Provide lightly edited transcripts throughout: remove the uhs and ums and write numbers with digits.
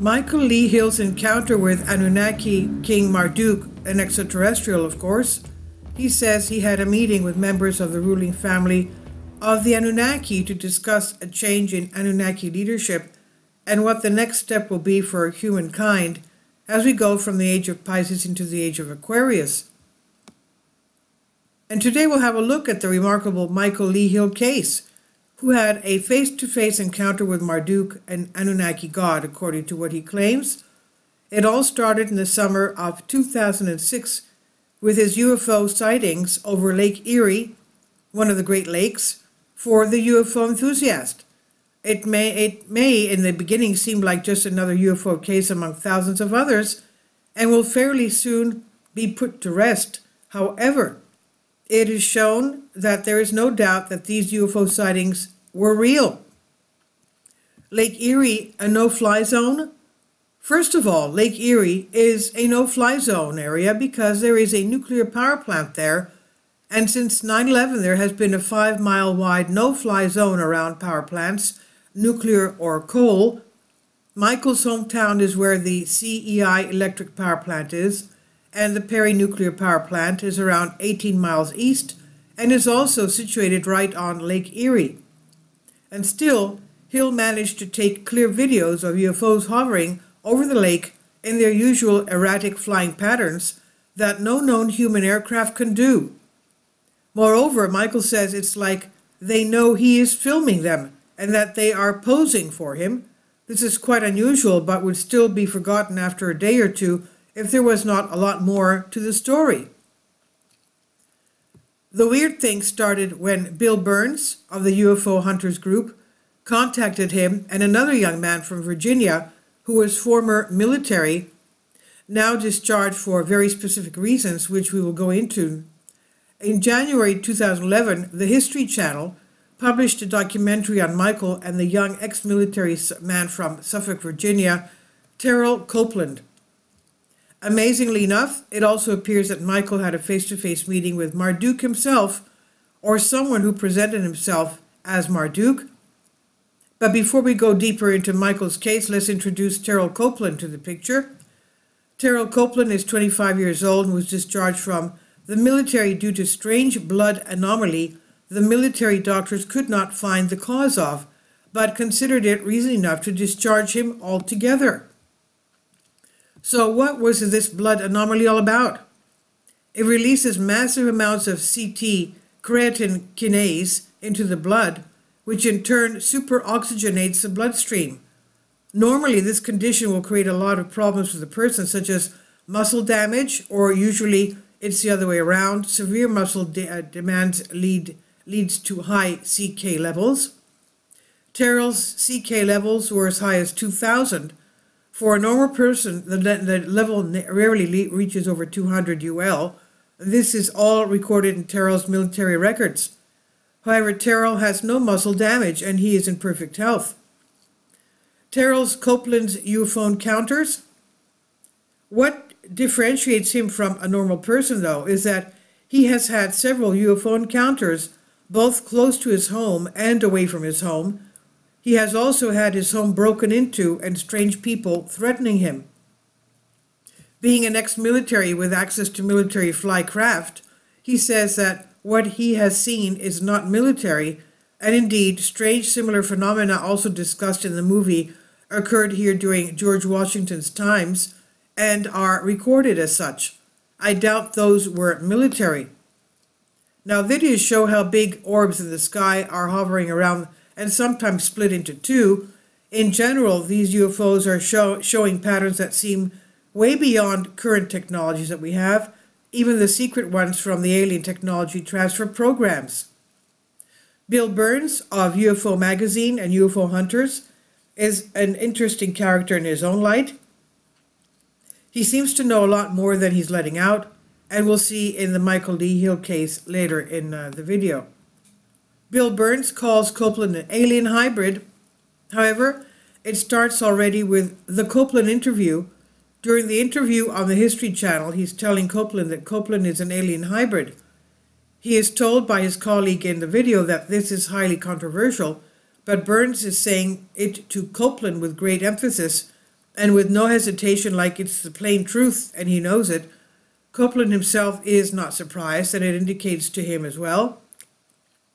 Michael Lee Hill's encounter with Anunnaki King Marduk, an extraterrestrial of course, he says he had a meeting with members of the ruling family of the Anunnaki to discuss a change in Anunnaki leadership and what the next step will be for humankind as we go from the age of Pisces into the age of Aquarius. And today we'll have a look at the remarkable Michael Lee Hill case, who had a face-to-face encounter with Marduk, an Anunnaki god, according to what he claims. It all started in the summer of 2006 with his UFO sightings over Lake Erie, one of the Great Lakes, for the UFO enthusiast. It may in the beginning seem like just another UFO case among thousands of others, and will fairly soon be put to rest. However, it is shown that there is no doubt that these UFO sightings were real. Lake Erie, a no-fly zone? First of all, Lake Erie is a no-fly zone area because there is a nuclear power plant there, and since 9/11 there has been a 5-mile wide no-fly zone around power plants, nuclear or coal. Michael's hometown is where the CEI electric power plant is, and the Perry nuclear power plant is around 18 miles east and is also situated right on Lake Erie. And still, Hill managed to take clear videos of UFOs hovering over the lake in their usual erratic flying patterns that no known human aircraft can do. Moreover, Michael says it's like they know he is filming them and that they are posing for him. This is quite unusual, but would still be forgotten after a day or two if there was not a lot more to the story. The weird thing started when Bill Burns of the UFO Hunters group contacted him and another young man from Virginia who was former military, now discharged for very specific reasons, which we will go into. In January 2011, the History Channel published a documentary on Michael and the young ex-military man from Suffolk, Virginia, Terrell Copeland. Amazingly enough, it also appears that Michael had a face-to-face meeting with Marduk himself, or someone who presented himself as Marduk. But before we go deeper into Michael's case, let's introduce Terrell Copeland to the picture. Terrell Copeland is 25 years old and was discharged from the military due to strange blood anomaly the military doctors could not find the cause of, but considered it reason enough to discharge him altogether. So what was this blood anomaly all about? It releases massive amounts of CT creatine kinase into the blood, which in turn superoxygenates the bloodstream. Normally, this condition will create a lot of problems for the person, such as muscle damage, or usually it's the other way around. Severe muscle demands leads to high CK levels. Terrell's CK levels were as high as 2,000. For a normal person, the level rarely reaches over 200 UL. This is all recorded in Terrell's military records. However, Terrell has no muscle damage and he is in perfect health. Terrell's Copeland's UFO encounters. What differentiates him from a normal person, though, is that he has had several UFO encounters, both close to his home and away from his home. He has also had his home broken into and strange people threatening him. Being an ex-military with access to military flycraft, he says that what he has seen is not military, and indeed, strange similar phenomena also discussed in the movie occurred here during George Washington's times and are recorded as such. I doubt those were military. Now, videos show how big orbs in the sky are hovering around and sometimes split into two. In general, these UFOs are showing patterns that seem way beyond current technologies that we have, even the secret ones from the alien technology transfer programs. Bill Burns of UFO Magazine and UFO Hunters is an interesting character in his own light. He seems to know a lot more than he's letting out, and we'll see in the Michael Lee Hill case later in the video. Bill Burns calls Copeland an alien hybrid. However, it starts already with the Copeland interview. During the interview on the History Channel, he's telling Copeland that Copeland is an alien hybrid. He is told by his colleague in the video that this is highly controversial, but Burns is saying it to Copeland with great emphasis and with no hesitation, like it's the plain truth and he knows it. Copeland himself is not surprised, and it indicates to him as well.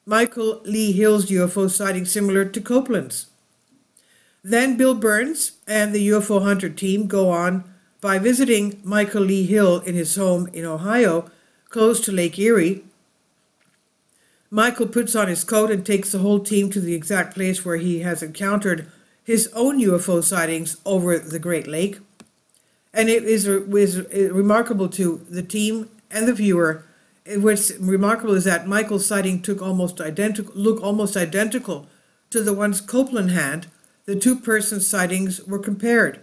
Michael Lee Hill's UFO sighting similar to Copeland's. Then Bill Burns and the UFO Hunter team go on by visiting Michael Lee Hill in his home in Ohio, close to Lake Erie. Michael puts on his coat and takes the whole team to the exact place where he has encountered his own UFO sightings over the Great Lake. And it was remarkable to the team and the viewer. What's remarkable is that Michael's sighting looked almost identical to the ones Copeland had. The two-person sightings were compared.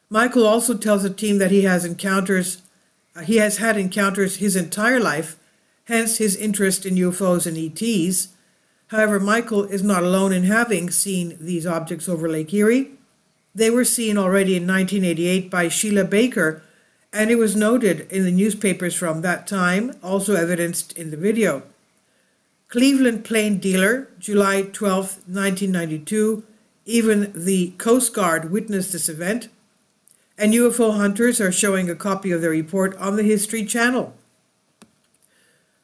Michael also tells the team that he has had encounters his entire life, hence his interest in UFOs and ETs. However, Michael is not alone in having seen these objects over Lake Erie. They were seen already in 1988 by Sheila Baker, and it was noted in the newspapers from that time, also evidenced in the video. Cleveland Plain Dealer, July 12, 1992. Even the Coast Guard witnessed this event, and UFO hunters are showing a copy of their report on the History Channel.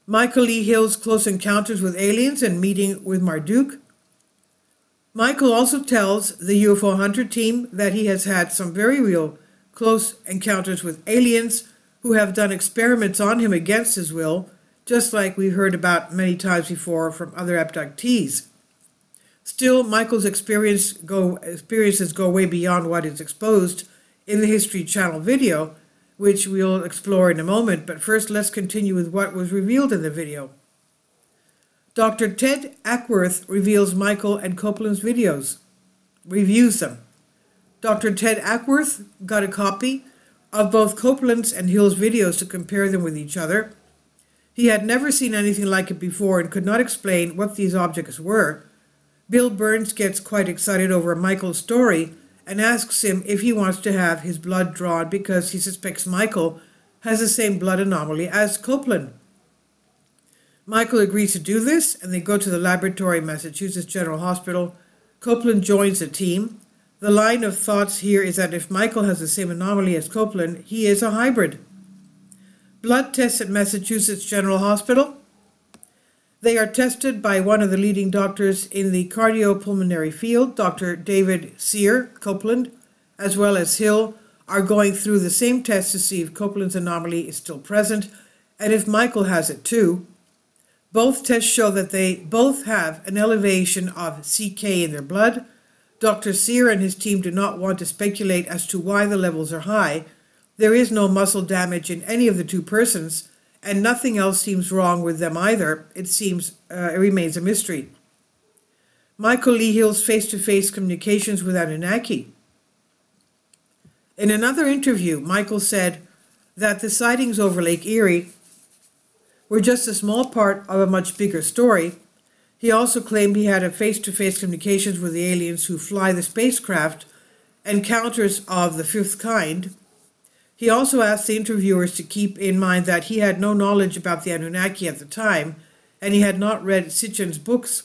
Michael Lee Hill's close encounters with aliens and meeting with Marduk. Michael also tells the UFO Hunter team that he has had some very real close encounters with aliens who have done experiments on him against his will, just like we've heard about many times before from other abductees. Still, Michael's experiences go way beyond what is exposed in the History Channel video, which we'll explore in a moment, but first let's continue with what was revealed in the video. Dr. Ted Ackworth reveals Michael and Copeland's videos, reviews them. Dr. Ted Ackworth got a copy of both Copeland's and Hill's videos to compare them with each other. He had never seen anything like it before and could not explain what these objects were. Bill Burns gets quite excited over Michael's story and asks him if he wants to have his blood drawn because he suspects Michael has the same blood anomaly as Copeland. Michael agrees to do this, and they go to the laboratory in Massachusetts General Hospital. Copeland joins the team. The line of thoughts here is that if Michael has the same anomaly as Copeland, he is a hybrid. Blood tests at Massachusetts General Hospital. They are tested by one of the leading doctors in the cardiopulmonary field, Dr. David Sear. Copeland, as well as Hill, are going through the same test to see if Copeland's anomaly is still present and if Michael has it too. Both tests show that they both have an elevation of CK in their blood. Dr. Sear and his team do not want to speculate as to why the levels are high. There is no muscle damage in any of the two persons, and nothing else seems wrong with them either. It remains a mystery. Michael Lee Hill's face-to-face communications with Anunnaki. In another interview, Michael said that the sightings over Lake Erie were just a small part of a much bigger story. He also claimed he had a face-to-face communications with the aliens who fly the spacecraft, encounters of the fifth kind. He also asked the interviewers to keep in mind that he had no knowledge about the Anunnaki at the time, and he had not read Sitchin's books.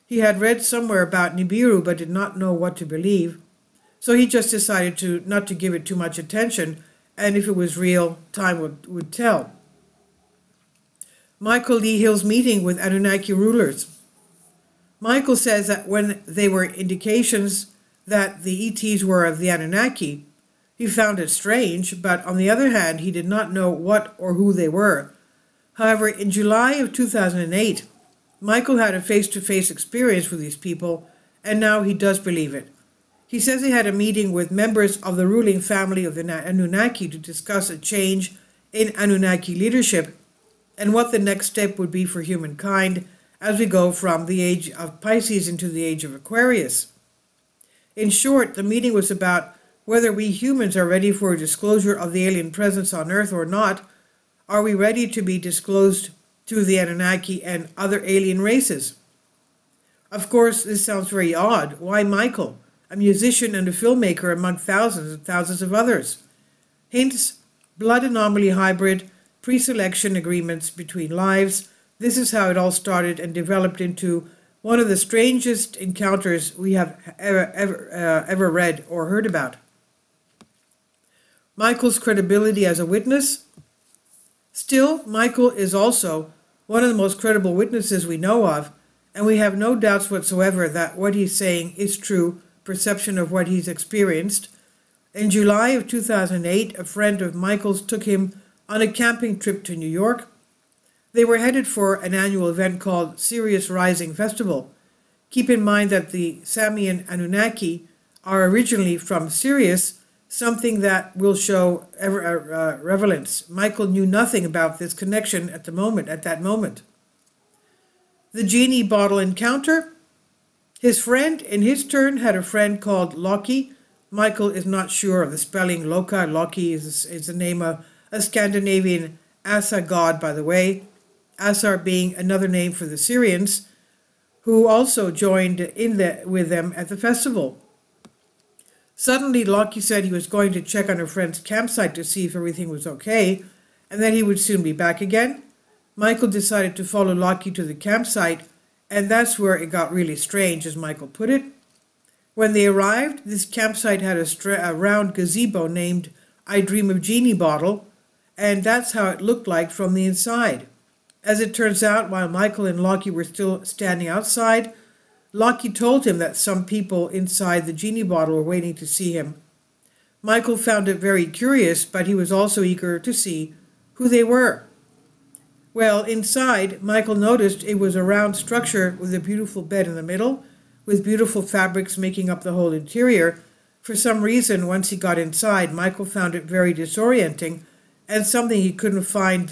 He had read somewhere about Nibiru, but did not know what to believe. So he just decided not to give it too much attention, and if it was real, time would tell. Michael Lee Hill's meeting with Anunnaki rulers. Michael says that when they were indications that the ETs were of the Anunnaki, he found it strange, but on the other hand, he did not know what or who they were. However, in July of 2008, Michael had a face-to-face experience with these people, and now he does believe it. He says he had a meeting with members of the ruling family of the Anunnaki to discuss a change in Anunnaki leadership and what the next step would be for humankind as we go from the age of Pisces into the age of Aquarius. In short, the meeting was about whether we humans are ready for a disclosure of the alien presence on Earth or not. Are we ready to be disclosed to the Anunnaki and other alien races? Of course, this sounds very odd. Why Michael, a musician and a filmmaker among thousands and thousands of others? Hence, blood anomaly hybrid, pre-selection agreements between lives. This is how it all started and developed into one of the strangest encounters we have ever read or heard about. Michael's credibility as a witness. Still, Michael is also one of the most credible witnesses we know of, and we have no doubts whatsoever that what he's saying is true perception of what he's experienced. In July of 2008, a friend of Michael's took him on a camping trip to New York. They were headed for an annual event called Sirius Rising Festival. Keep in mind that the Samian Anunnaki are originally from Sirius, something that will show relevance. Michael knew nothing about this connection at that moment. The genie bottle encounter. His friend, in his turn, had a friend called Loki. Michael is not sure of the spelling. Loki is the name of a Scandinavian Asa god, by the way. Asar being another name for the Syrians, who also joined with them at the festival. Suddenly, Loki said he was going to check on her friend's campsite to see if everything was okay, and that he would soon be back again. Michael decided to follow Loki to the campsite, and that's where it got really strange, as Michael put it. When they arrived, this campsite had a round gazebo named I Dream of Genie bottle, and that's how it looked like from the inside. As it turns out, while Michael and Loki were still standing outside, Loki told him that some people inside the genie bottle were waiting to see him. Michael found it very curious, but he was also eager to see who they were. Well, inside, Michael noticed it was a round structure with a beautiful bed in the middle, with beautiful fabrics making up the whole interior. For some reason, once he got inside, Michael found it very disorienting, and something he couldn't find.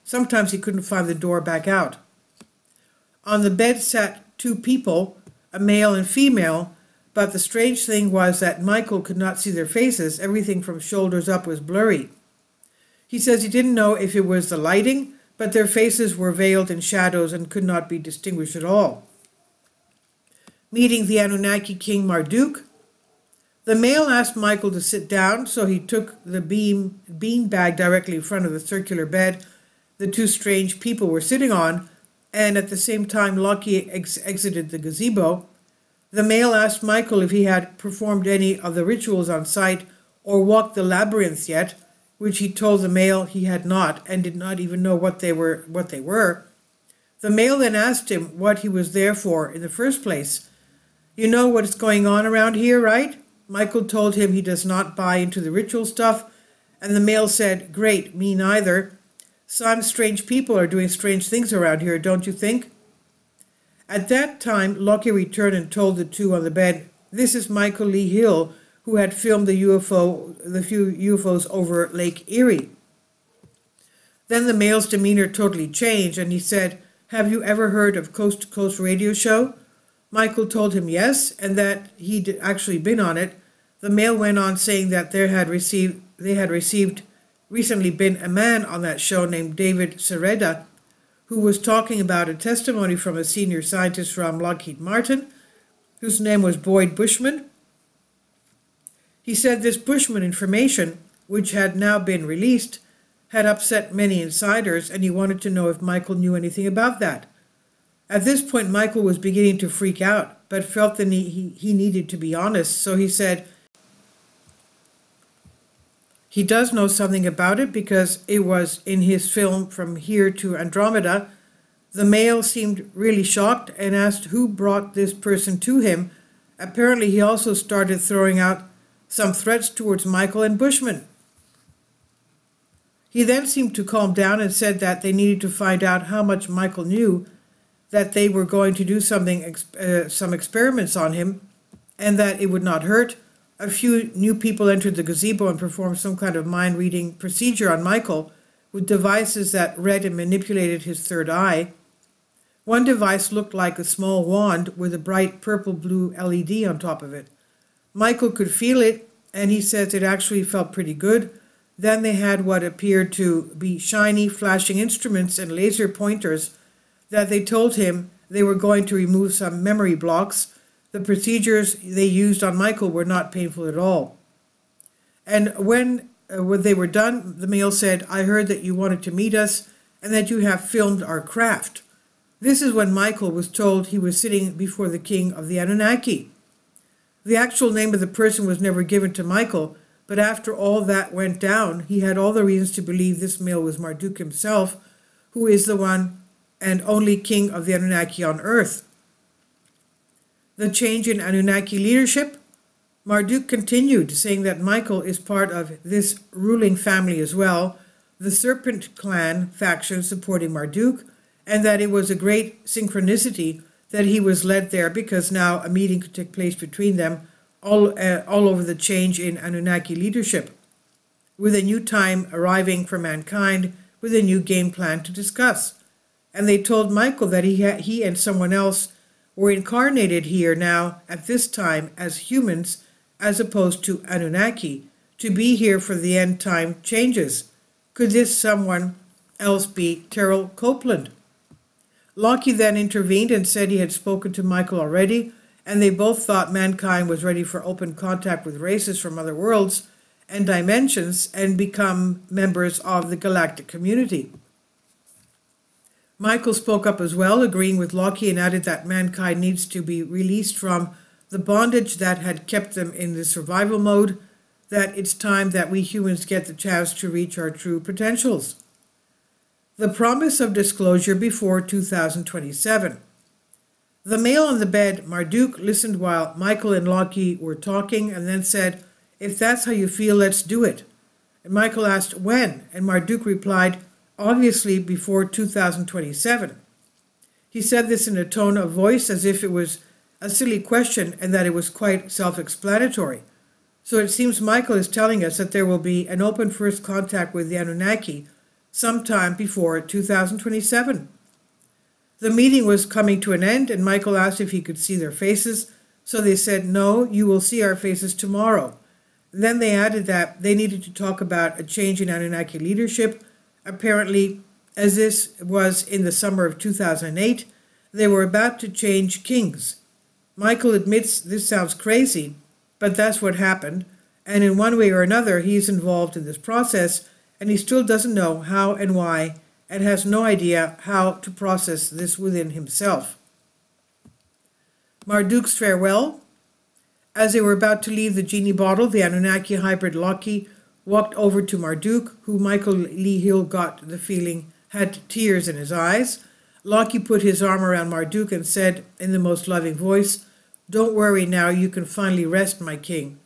Sometimes he couldn't find the door back out. On the bed sat two people, a male and female, but the strange thing was that Michael could not see their faces. Everything from shoulders up was blurry. He says he didn't know if it was the lighting, but their faces were veiled in shadows and could not be distinguished at all. Meeting the Anunnaki king Marduk, the male asked Michael to sit down, so he took the bean bag directly in front of the circular bed the two strange people were sitting on, and at the same time Loki exited the gazebo. The male asked Michael if he had performed any of the rituals on site or walked the labyrinth yet, which he told the male he had not and did not even know what they were. The male then asked him what he was there for in the first place. You know what's going on around here, right? Michael told him he does not buy into the ritual stuff, and the male said, "Great, me neither. Some strange people are doing strange things around here, don't you think?" At that time, Loki returned and told the two on the bed, "This is Michael Lee Hill, who had filmed the few UFOs over Lake Erie." Then the male's demeanor totally changed, and he said, "Have you ever heard of Coast to Coast radio show?" Michael told him yes, and that he'd actually been on it. The male went on saying that they had recently been a man on that show named David Sereda, who was talking about a testimony from a senior scientist from Lockheed Martin, whose name was Boyd Bushman. He said this Bushman information, which had now been released, had upset many insiders, and he wanted to know if Michael knew anything about that. At this point, Michael was beginning to freak out, but felt that he needed to be honest, so he said he does know something about it because it was in his film From Here to Andromeda. The male seemed really shocked and asked who brought this person to him. Apparently, he also started throwing out some threats towards Michael and Bushman. He then seemed to calm down and said that they needed to find out how much Michael knew, that they were going to do some experiments on him, and that it would not hurt. A few new people entered the gazebo and performed some kind of mind-reading procedure on Michael with devices that read and manipulated his third eye. One device looked like a small wand with a bright purple-blue LED on top of it. Michael could feel it, and he says it actually felt pretty good. Then they had what appeared to be shiny, flashing instruments and laser pointers that they told him they were going to remove some memory blocks. The procedures they used on Michael were not painful at all. And when they were done, the male said, "I heard that you wanted to meet us and that you have filmed our craft." This is when Michael was told he was sitting before the king of the Anunnaki. The actual name of the person was never given to Michael, But after all that went down, he had all the reasons to believe this male was Marduk himself, who is the one and only king of the Anunnaki on Earth. The change in Anunnaki leadership? Marduk continued, saying that Michael is part of this ruling family as well, the Serpent Clan faction supporting Marduk, and that it was a great synchronicity that he was led there because now a meeting could take place between them all over the change in Anunnaki leadership, with a new time arriving for mankind, with a new game plan to discuss. And they told Michael that he and someone else were incarnated here now at this time as humans as opposed to Anunnaki, to be here for the end time changes. Could this someone else be Terrell Copeland? Loki then intervened and said he had spoken to Michael already, and they both thought mankind was ready for open contact with races from other worlds and dimensions and become members of the galactic community. Michael spoke up as well, agreeing with Loki, and added that mankind needs to be released from the bondage that had kept them in the survival mode, that it's time that we humans get the chance to reach our true potentials. The promise of disclosure before 2027. The male on the bed, Marduk, listened while Michael and Loki were talking and then said, "If that's how you feel, let's do it." And Michael asked, "When?" And Marduk replied, "Obviously before 2027. He said this in a tone of voice as if it was a silly question and that it was quite self-explanatory. So it seems Michael is telling us that there will be an open first contact with the Anunnaki sometime before 2027. The meeting was coming to an end, and Michael asked if he could see their faces, so they said, "No, you will see our faces tomorrow." And then they added that they needed to talk about a change in Anunnaki leadership. Apparently, as this was in the summer of 2008, they were about to change kings. Michael admits this sounds crazy, but that's what happened, and in one way or another he's involved in this process, and he still doesn't know how and why, and has no idea how to process this within himself. Marduk's farewell. As they were about to leave the genie bottle, the Anunnaki hybrid Loki walked over to Marduk, who Michael Lee Hill got the feeling had tears in his eyes. Loki put his arm around Marduk and said in the most loving voice, "Don't worry now, you can finally rest, my king."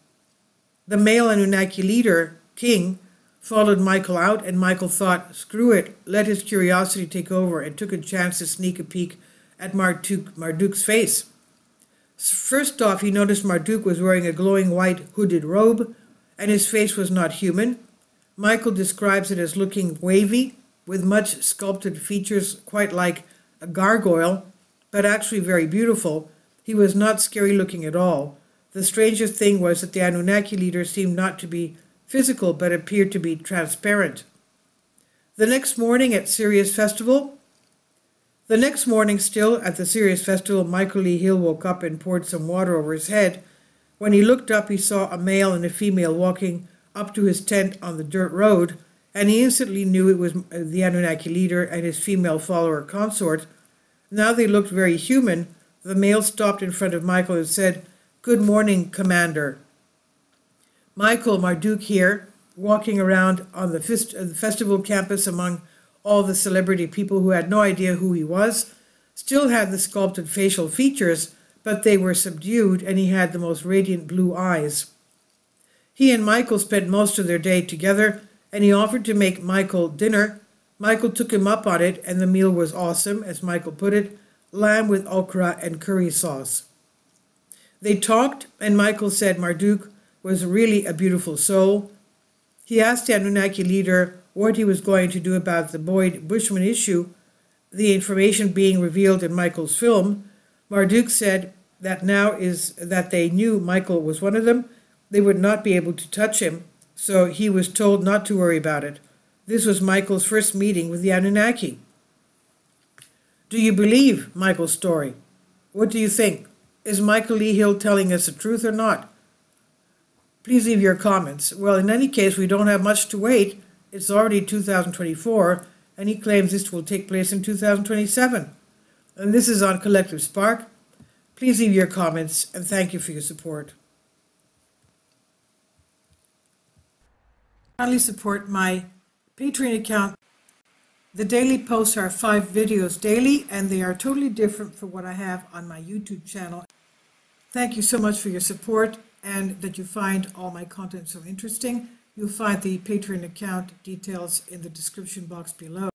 The male Anunnaki leader, King, followed Michael out, and Michael thought, screw it, let his curiosity take over, and took a chance to sneak a peek at Marduk's face. First off, he noticed Marduk was wearing a glowing white hooded robe, and his face was not human. Michael describes it as looking wavy, with much sculpted features, quite like a gargoyle, but actually very beautiful. He was not scary looking at all. The strangest thing was that the Anunnaki leader seemed not to be physical, but appeared to be transparent. The next morning still at the Sirius Festival, Michael Lee Hill woke up and poured some water over his head. When he looked up, he saw a male and a female walking up to his tent on the dirt road, and he instantly knew it was the Anunnaki leader and his female follower consort. Now they looked very human. The male stopped in front of Michael and said, "Good morning, Commander." Michael, Marduk here, walking around on the festival campus among all the celebrity people who had no idea who he was, still had the sculpted facial features, but they were subdued, and he had the most radiant blue eyes. He and Michael spent most of their day together, and he offered to make Michael dinner. Michael took him up on it, and the meal was awesome, as Michael put it, lamb with okra and curry sauce. They talked, and Michael said Marduk was really a beautiful soul. He asked the Anunnaki leader what he was going to do about the Boyd Bushman issue, the information being revealed in Michael's film. Marduk said that now is that they knew Michael was one of them, they would not be able to touch him, so he was told not to worry about it. This was Michael's first meeting with the Anunnaki. Do you believe Michael's story? What do you think? Is Michael Lee Hill telling us the truth or not? Please leave your comments. Well, in any case, we don't have much to wait. It's already 2024, and he claims this will take place in 2027. And this is on Collective Spark. Please leave your comments, and thank you for your support. Kindly support my Patreon account. The daily posts are 5 videos daily, and they are totally different from what I have on my YouTube channel. Thank you so much for your support and that you find all my content so interesting. You'll find the Patreon account details in the description box below.